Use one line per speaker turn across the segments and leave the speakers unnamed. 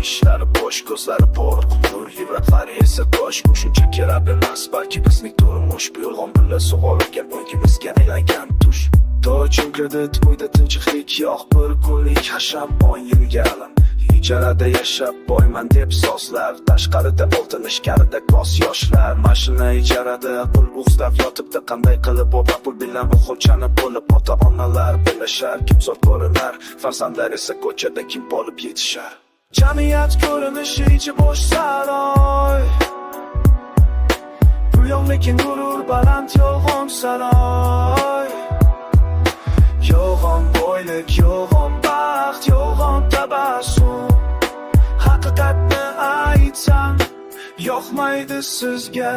ishlari bo'sh, ko'zlari porq, nur yuraklari esa tosh. Bu shunchaki rab emas, balki bizning turmush. Bu yolg'on bulla sug'orilga bo'ngimizga aylangan tush. Do'chim kredit, uyda tinchlik yo'q, bir kunlik hasham, 10 yilga alam. Ijarada yashab boyman deb sozlar, tashqarida oltin ishkarida ko'z yoshlar. Mashina ijarada pul uxlab yotibdi, qanday qilib boba pul bilan bu xulchani bo'lib ota-onalar birlashar, kimzod ko'rinar, farzandlar esa ko'chada kim bo'lib yetishar. Jamiyat ko'rinishi ichi bo'sh saroy, pul yo'q lekin g'urur baland, yolg'on saroy. Yolg'on boylik, yolg'on baxt, yolg'on tabassum. Haqiqatni aytsam, yoqmaydi sizga.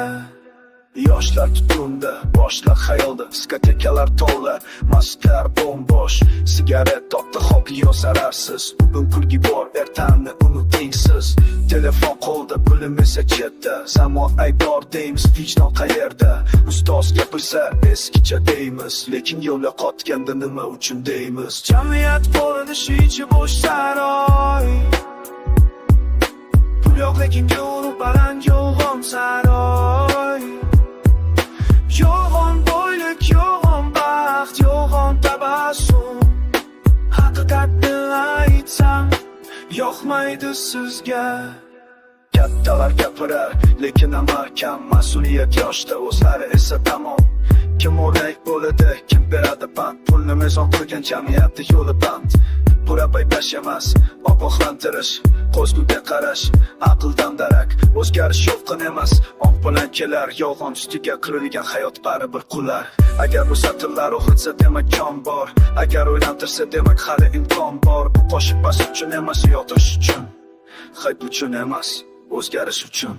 Yoshlar tutunda, boshlar xayolda, diskotekalar to'la, masklar bo'm-bo'sh, sigaret topdi hobiyo zararsiz. Bugun kulgi bor, ertani unuting siz. Telefon qo'lda, pulim esa chetda, zamon aybdor deymiz, vijdon qayerda? Ustoz gapirsa eskicha deymiz, lekin yo'l yo'qotganda nima uchun deymiz? Jamiyat ko'rinishi ichi bo'sh saroy, pul yo'q lekin g'urur baland, yolg'on saroy. Yolg'on boylik, yolg'on baxt, yolg'on tabassum. Haqiqatni aytsam, yoqmaydi sizga. Kattalar gapirar, lekin amal kam, mas'uliyat yoshda, o'zlari esa tamom. Kim o'rnak bo'ladi, kim beradi pand, pulni mezon qilgan jamiyatda yo'li band. Bura paypash emas, ogohlantirish, ko'zguga qarash, aqldan darak. O'zgarish yolqin emas, oq bilan kelar, yolg'on ustiga qirilgan hayot baribir qular. Agar bu satrlar o'qitsa demak jon bor, agar o'ylantirsa demak hali imkon bor. Bu qo'shiq bas uchun emas, yotish uchun, hayot uchun emas, o'zgarish uchun.